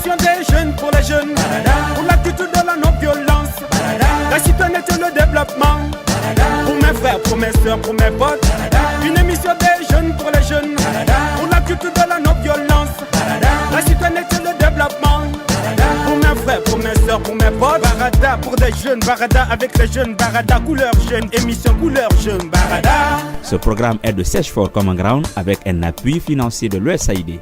émission des jeunes pour les jeunes, pour la culture de la non-violence, la citoyenneté et le développement, pour mes frères, pour mes soeurs, pour mes potes. Une émission des jeunes pour les jeunes, pour la culture de la non-violence, la citoyenneté et le développement, pour mes frères, pour mes soeurs, pour mes potes. Barada pour des jeunes, Barada avec les jeunes, Barada couleur jeune, émission couleur jeune, Barada. Ce programme est de Search for Common Ground avec un appui financier de l'USAID.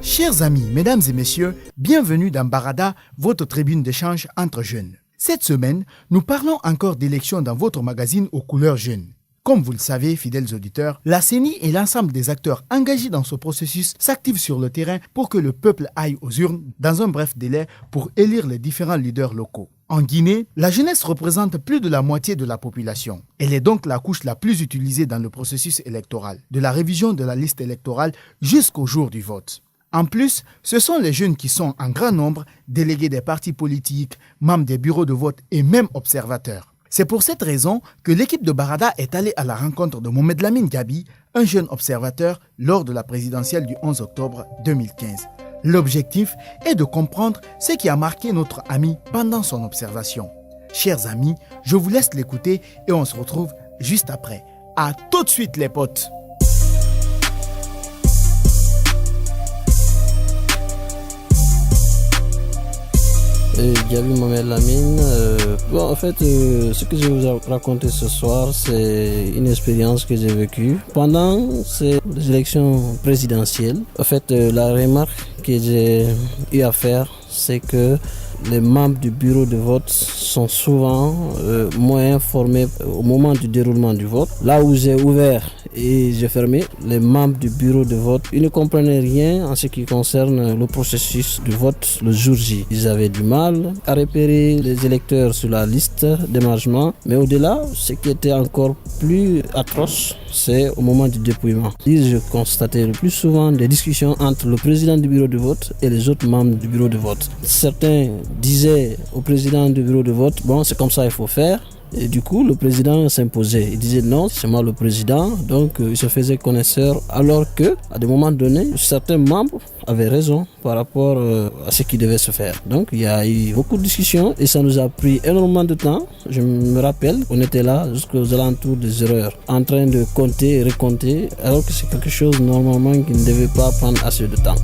Chers amis, mesdames et messieurs, bienvenue dans Barada, votre tribune d'échange entre jeunes. Cette semaine, nous parlons encore d'élections dans votre magazine aux couleurs jeunes. Comme vous le savez, fidèles auditeurs, la CENI et l'ensemble des acteurs engagés dans ce processus s'activent sur le terrain pour que le peuple aille aux urnes dans un bref délai pour élire les différents leaders locaux. En Guinée, la jeunesse représente plus de la moitié de la population. Elle est donc la couche la plus utilisée dans le processus électoral, de la révision de la liste électorale jusqu'au jour du vote. En plus, ce sont les jeunes qui sont en grand nombre délégués des partis politiques, membres des bureaux de vote et même observateurs. C'est pour cette raison que l'équipe de Barada est allée à la rencontre de Mohamed Lamine Gabi, un jeune observateur, lors de la présidentielle du 11 octobre 2015. L'objectif est de comprendre ce qui a marqué notre ami pendant son observation. Chers amis, je vous laisse l'écouter et on se retrouve juste après. À tout de suite les potes! Gabi Mohamed Lamine. En fait, ce que je vais vous raconter ce soir, c'est une expérience que j'ai vécue pendant ces élections présidentielles. En fait, la remarque que j'ai eu à faire, c'est que les membres du bureau de vote sont souvent moins informés au moment du déroulement du vote. Là où j'ai ouvert et j'ai fermé, les membres du bureau de vote, ils ne comprenaient rien en ce qui concerne le processus du vote le jour J. Ils avaient du mal à repérer les électeurs sur la liste d'émargement, mais au-delà, ce qui était encore plus atroce, c'est au moment du dépouillement. Je constatais le plus souvent des discussions entre le président du bureau de vote et les autres membres du bureau de vote. Certains disaient au président du bureau de vote, bon, c'est comme ça il faut faire. Et du coup, le président s'imposait. Il disait non, c'est moi le président. Donc, il se faisait connaisseur. Alors que, à des moments donnés, certains membres avaient raison par rapport à ce qui devait se faire. Donc, il y a eu beaucoup de discussions et ça nous a pris énormément de temps. Je me rappelle, on était là jusqu'aux alentours des 0 heures, en train de compter et recompter, alors que c'est quelque chose normalement qui ne devait pas prendre assez de temps.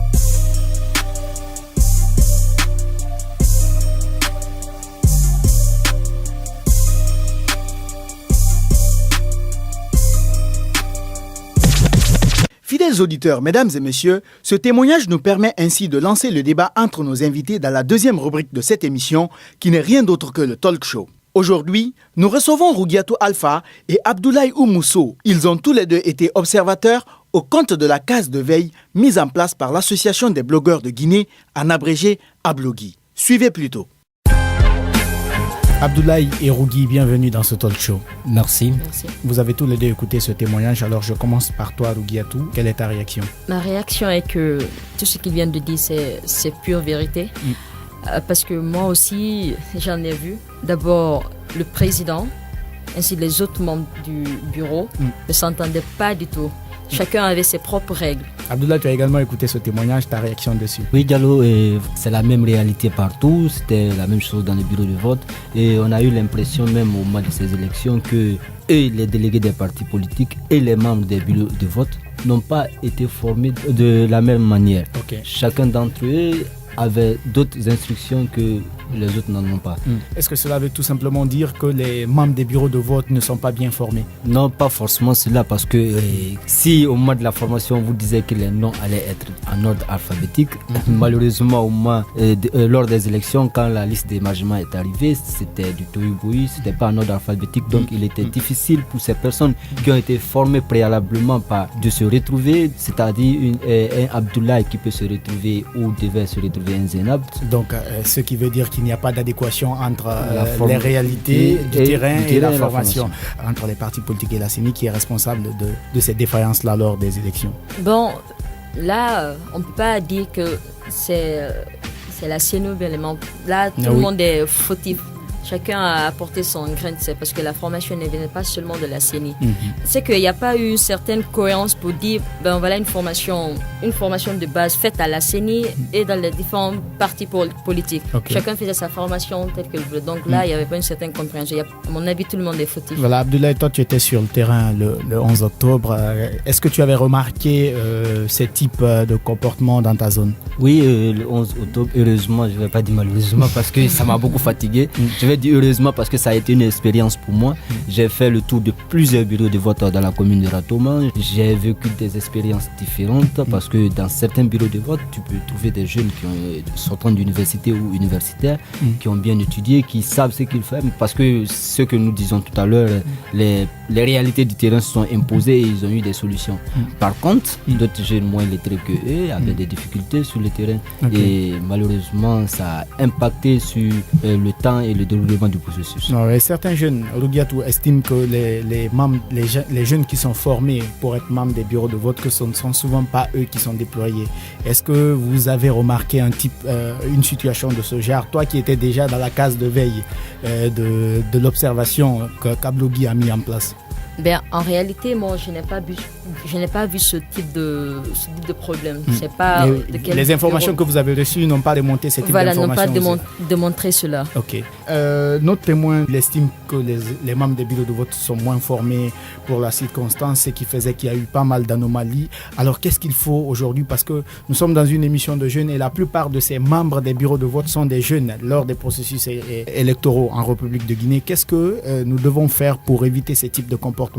Fidèles auditeurs, mesdames et messieurs, ce témoignage nous permet ainsi de lancer le débat entre nos invités dans la deuxième rubrique de cette émission, qui n'est rien d'autre que le talk show. Aujourd'hui, nous recevons Rougiatou Alpha et Abdoulaye Oumousso. Ils ont tous les deux été observateurs au compte de la case de veille mise en place par l'Association des blogueurs de Guinée, en abrégé Ablogui. Suivez plutôt. Abdoulaye et Rougui, bienvenue dans ce talk show. Merci. Vous avez tous les deux écouté ce témoignage, alors je commence par toi, Rougiatou. Quelle est ta réaction? Ma réaction est que tout ce qu'ils viennent de dire, c'est pure vérité. Parce que moi aussi, j'en ai vu. D'abord, le président, ainsi que les autres membres du bureau, ne s'entendaient pas du tout. Chacun avait ses propres règles. Abdoulaye, tu as également écouté ce témoignage, ta réaction dessus? Oui, Diallo, c'est la même réalité partout, c'était la même chose dans les bureaux de vote et on a eu l'impression même au moment de ces élections que les délégués des partis politiques et les membres des bureaux de vote n'ont pas été formés de la même manière. Okay. Chacun d'entre eux avait d'autres instructions que les autres n'en ont pas. Est-ce que cela veut tout simplement dire que les membres des bureaux de vote ne sont pas bien formés? Non, pas forcément cela, parce que si au moment de la formation, vous disiez que les noms allaient être en ordre alphabétique, malheureusement, au moment, lors des élections, quand la liste d'émargement est arrivée, c'était du tohu-bohu, c'était pas en ordre alphabétique, donc il était difficile pour ces personnes qui ont été formées préalablement de se retrouver, c'est-à-dire un Abdoulaye qui peut se retrouver ou devait se retrouver un Zainab. Donc, ce qui veut dire qu'il n'y a pas d'adéquation entre les réalités du terrain et la formation entre les partis politiques et la CENI qui est responsable de ces défaillances-là lors des élections. Bon, là, on ne peut pas dire que c'est la CENI ou bien les membres. Là, tout le monde est fautif. chacun a apporté son grain de sel parce que la formation ne venait pas seulement de la CENI. C'est qu'il n'y a pas eu une certaine cohérence pour dire, voilà une formation de base faite à la CENI et dans les différents partis politiques. Chacun faisait sa formation telle qu'il voulait. Donc là, il n'y avait pas une certaine compréhension. À mon avis, tout le monde est fautif. Voilà, Abdoulaye, toi, tu étais sur le terrain le 11 octobre. Est-ce que tu avais remarqué ce type de comportement dans ta zone? Oui, le 11 octobre, heureusement, je ne vais pas dire malheureusement parce que ça m'a beaucoup fatigué. Je vais dire heureusement parce que ça a été une expérience pour moi. J'ai fait le tour de plusieurs bureaux de vote dans la commune de Ratoma. J'ai vécu des expériences différentes parce que dans certains bureaux de vote, tu peux trouver des jeunes qui sortant d'université ou universitaires, qui ont bien étudié, qui savent ce qu'ils font. Parce que ce que nous disons tout à l'heure, les réalités du terrain se sont imposées et ils ont eu des solutions. Par contre, d'autres jeunes moins lettrés que eux avaient des difficultés sur le terrain. Et malheureusement, ça a impacté sur le temps et le déroulement du processus. Non, et certains jeunes, Rougiatou, estiment que les jeunes qui sont formés pour être membres des bureaux de vote, que ce ne sont souvent pas eux qui sont déployés. Est-ce que vous avez remarqué une situation de ce genre, toi qui étais déjà dans la case de veille de l'observation que Kablogui a mis en place? En réalité, moi, je n'ai pas vu ce type de problème. Je sais pas les informations que vous avez reçues n'ont pas démontré ce type d'informations. Voilà, n'ont pas démontré cela. Ok. Notre témoin estime que les membres des bureaux de vote sont moins formés pour la circonstance, ce qui faisait qu'il y a eu pas mal d'anomalies. Alors, qu'est-ce qu'il faut aujourd'hui? Parce que nous sommes dans une émission de jeunes et la plupart de ces membres des bureaux de vote sont des jeunes lors des processus électoraux en République de Guinée. Qu'est-ce que nous devons faire pour éviter ce type de comportement?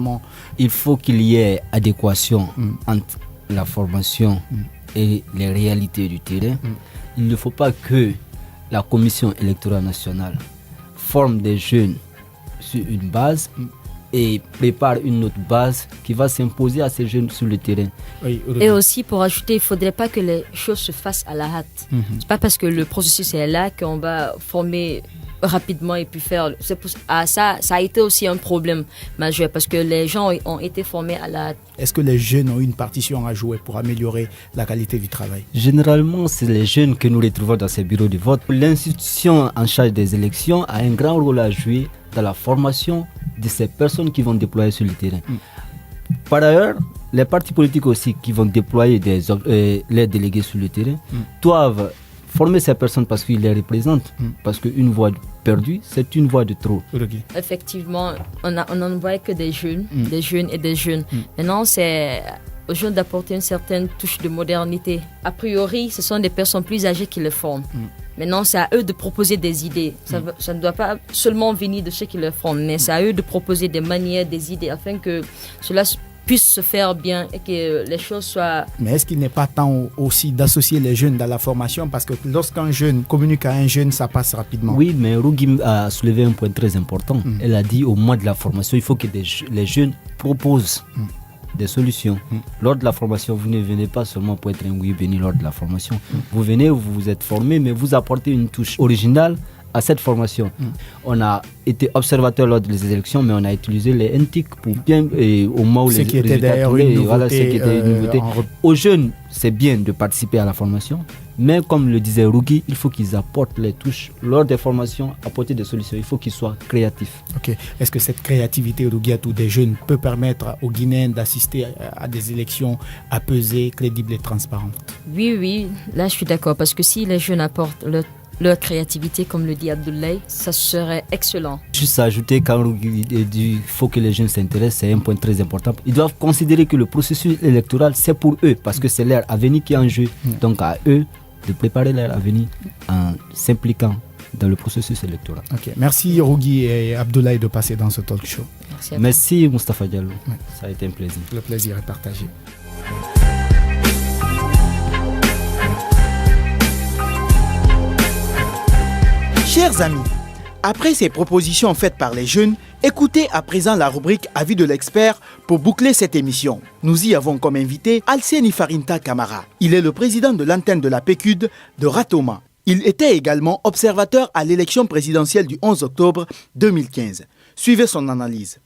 Il faut qu'il y ait adéquation entre la formation et les réalités du terrain. Il ne faut pas que la Commission électorale nationale forme des jeunes sur une base et prépare une autre base qui va s'imposer à ces jeunes sur le terrain. Et aussi, pour ajouter, il ne faudrait pas que les choses se fassent à la hâte. Ce n'est pas parce que le processus est là qu'on va former rapidement et puis faire. Ça a été aussi un problème majeur parce que les gens ont été formés à la hâte. Est-ce que les jeunes ont une partition à jouer pour améliorer la qualité du travail? Généralement, c'est les jeunes que nous retrouvons dans ces bureaux de vote. L'institution en charge des élections a un grand rôle à jouer dans la formation de ces personnes qui vont déployer sur le terrain. Par ailleurs, les partis politiques aussi qui vont déployer les délégués sur le terrain doivent former ces personnes parce qu'ils les représentent. Parce qu'une voix perdue, c'est une voix de trop. Effectivement, on n'en voit que des jeunes et des jeunes. Maintenant, c'est aux jeunes d'apporter une certaine touche de modernité. A priori, ce sont des personnes plus âgées qui le forment. Maintenant, c'est à eux de proposer des idées. Ça ne doit pas seulement venir de ceux qui le forment, mais c'est à eux de proposer des manières, des idées, afin que cela puisse se faire bien et que les choses soient... Mais est-ce qu'il n'est pas temps aussi d'associer les jeunes dans la formation? Parce que lorsqu'un jeune communique à un jeune, ça passe rapidement. Oui, mais Rougim a soulevé un point très important. Elle a dit au mois de la formation, il faut que les jeunes proposent des solutions. Lors de la formation, vous ne venez pas seulement pour être un oui béni lors de la formation. Vous venez, vous vous êtes formé, mais vous apportez une touche originale à cette formation. On a été observateur lors des élections, mais on a utilisé les NTIC pour bien, au moment où les résultats tombaient, voilà ce qui était une nouveauté. Aux jeunes, c'est bien de participer à la formation, mais comme le disait Rougui, il faut qu'ils apportent les touches lors des formations, apporter des solutions. Il faut qu'ils soient créatifs. Ok. Est-ce que cette créativité, Rougui, à tous des jeunes peut permettre aux Guinéens d'assister à des élections apaisées, crédibles et transparentes? Oui, là je suis d'accord, parce que si les jeunes apportent leur créativité, comme le dit Abdoulaye, ça serait excellent. Juste à ajouter, quand Rougui dit qu'il faut que les jeunes s'intéressent, c'est un point très important. Ils doivent considérer que le processus électoral, c'est pour eux, parce que c'est leur avenir qui est en jeu. Donc à eux de préparer leur avenir en s'impliquant dans le processus électoral. Ok. Merci Rougui et Abdoulaye de passer dans ce talk show. Merci Moustapha Diallo. Ça a été un plaisir. Le plaisir est partagé. Chers amis, après ces propositions faites par les jeunes, écoutez à présent la rubrique Avis de l'expert pour boucler cette émission. Nous y avons comme invité Alseni Farinta Camara. Il est le président de l'antenne de la PQD de Ratoma. Il était également observateur à l'élection présidentielle du 11 octobre 2015. Suivez son analyse.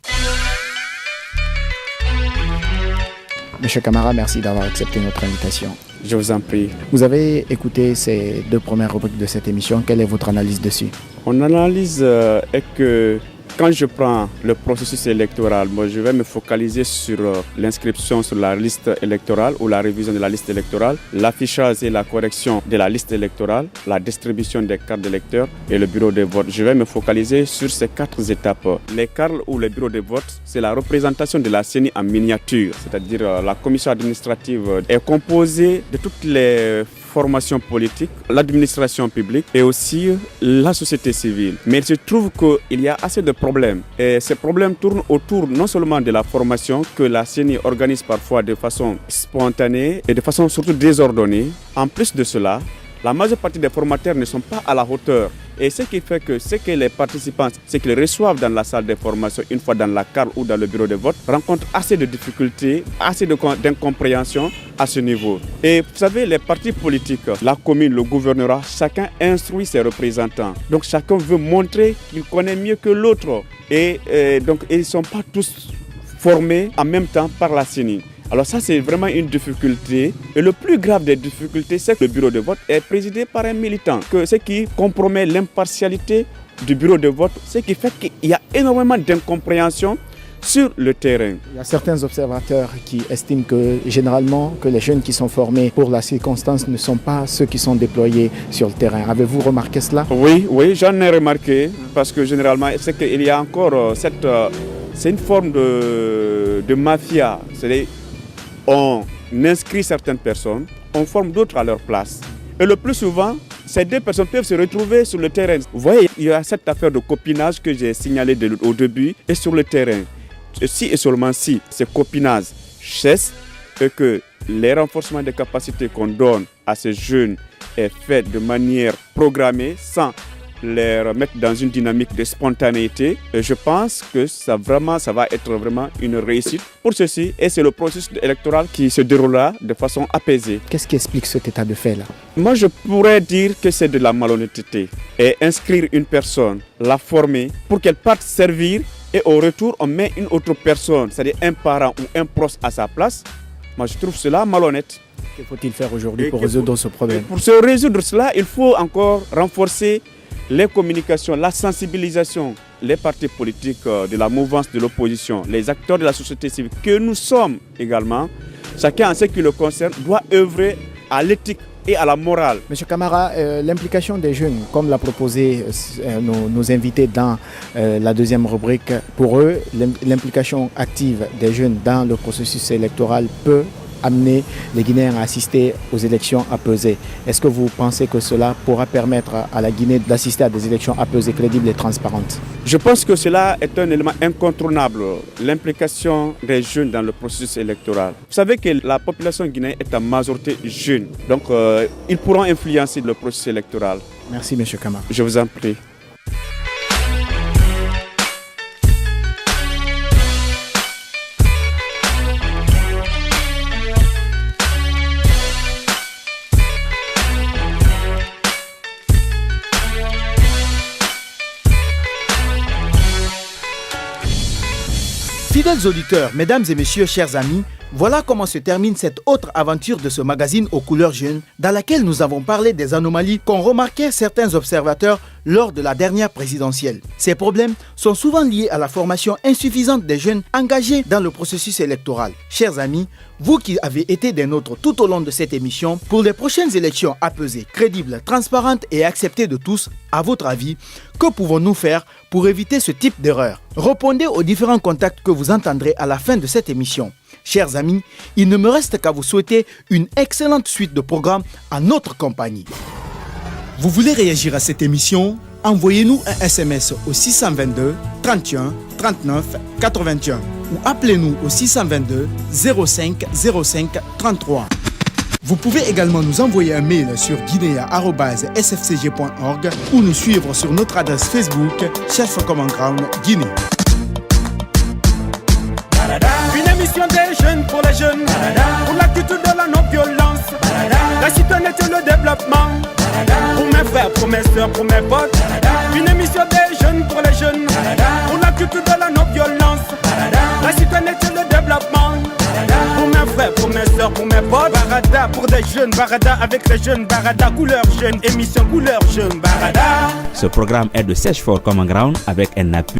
Monsieur Camara, merci d'avoir accepté notre invitation. Je vous en prie. Vous avez écouté ces 2 premières rubriques de cette émission. Quelle est votre analyse dessus? Mon analyse est que quand je prends le processus électoral, moi, je vais me focaliser sur l'inscription sur la liste électorale ou la révision de la liste électorale, l'affichage et la correction de la liste électorale, la distribution des cartes d'électeurs et le bureau de vote. Je vais me focaliser sur ces 4 étapes. Les cartes ou les bureaux de vote, c'est la représentation de la CENI en miniature, c'est-à-dire la commission administrative est composée de toutes les formations politiques, l'administration publique et aussi la société civile. Mais il se trouve qu'il y a assez de problèmes. Et ces problèmes tournent autour non seulement de la formation que la CENI organise parfois de façon spontanée et de façon surtout désordonnée. En plus de cela, la majeure partie des formateurs ne sont pas à la hauteur. Et ce qui fait que ce que les participants, ce qu'ils reçoivent dans la salle de formation, une fois dans la carte ou dans le bureau de vote, rencontrent assez de difficultés, assez d'incompréhension à ce niveau. Et vous savez, les partis politiques, la commune, le gouvernorat, chacun instruit ses représentants. Donc chacun veut montrer qu'il connaît mieux que l'autre. Et donc ils ne sont pas tous formés en même temps par la CENI. Alors ça, c'est vraiment une difficulté. Et le plus grave des difficultés, c'est que le bureau de vote est présidé par un militant. Ce qui compromet l'impartialité du bureau de vote, ce qui fait qu'il y a énormément d'incompréhension sur le terrain. Il y a certains observateurs qui estiment que généralement que les jeunes qui sont formés pour la circonstance ne sont pas ceux qui sont déployés sur le terrain. Avez-vous remarqué cela? Oui, j'en ai remarqué parce que généralement, c'est qu'il y a encore c'est une forme de mafia. C'est-à-dire, on inscrit certaines personnes, on forme d'autres à leur place. Et le plus souvent, ces 2 personnes peuvent se retrouver sur le terrain. Vous voyez, il y a cette affaire de copinage que j'ai signalée au début et sur le terrain. Si et seulement si ce copinage cesse et que les renforcements des capacités qu'on donne à ces jeunes est fait de manière programmée sans les remettre dans une dynamique de spontanéité, je pense que ça va être vraiment une réussite pour ceci et c'est le processus électoral qui se déroulera de façon apaisée. Qu'est-ce qui explique cet état de fait là? Moi je pourrais dire que c'est de la malhonnêteté et inscrire une personne, la former pour qu'elle parte servir et au retour on met une autre personne, c'est-à-dire un parent ou un proche à sa place. Moi je trouve cela malhonnête. Que faut-il faire aujourd'hui pour résoudre ce problème? Pour se résoudre cela, il faut encore renforcer les communications, la sensibilisation, les partis politiques de la mouvance de l'opposition, les acteurs de la société civile, que nous sommes également, chacun en ce qui le concerne, doit œuvrer à l'éthique et à la morale. Monsieur Camara, l'implication des jeunes, comme l'a proposé nos invités dans la 2e rubrique, pour eux, l'implication active des jeunes dans le processus électoral peut amener les Guinéens à assister aux élections apaisées. Est-ce que vous pensez que cela pourra permettre à la Guinée d'assister à des élections apaisées, crédibles et transparentes? Je pense que cela est un élément incontournable, l'implication des jeunes dans le processus électoral. Vous savez que la population guinéenne est en majorité jeune, donc ils pourront influencer le processus électoral. Merci, M. Camara. Je vous en prie. Fidèles auditeurs, mesdames et messieurs, chers amis, voilà comment se termine cette autre aventure de ce magazine aux couleurs jeunes, dans laquelle nous avons parlé des anomalies qu'ont remarquées certains observateurs lors de la dernière présidentielle. Ces problèmes sont souvent liés à la formation insuffisante des jeunes engagés dans le processus électoral. Chers amis, vous qui avez été des nôtres tout au long de cette émission, pour les prochaines élections apaisées, crédibles, transparentes et acceptées de tous, à votre avis, que pouvons-nous faire pour éviter ce type d'erreur? Répondez aux différents contacts que vous entendrez à la fin de cette émission. Chers amis, il ne me reste qu'à vous souhaiter une excellente suite de programmes en notre compagnie. Vous voulez réagir à cette émission? Envoyez-nous un SMS au 622 31 39 81 ou appelez-nous au 622 05 05 33. Vous pouvez également nous envoyer un mail sur guinea@sfcg.org ou nous suivre sur notre adresse Facebook Chef Common Ground Guinée. Une émission des jeunes pour les jeunes, pour la culture de la non-violence, la citoyenneté et le développement, pour mes frères, pour mes soeurs, pour mes potes. Une émission des jeunes pour les jeunes, pour la culture de la non-violence, la citoyenneté et le développement, pour mes frères. frères, pour mes soeurs, pour mes potes. Barada pour des jeunes, Barada avec les jeunes, Barada couleur jeune, émission couleur jeune, Barada. Ce programme est de Search for Common Ground avec un appui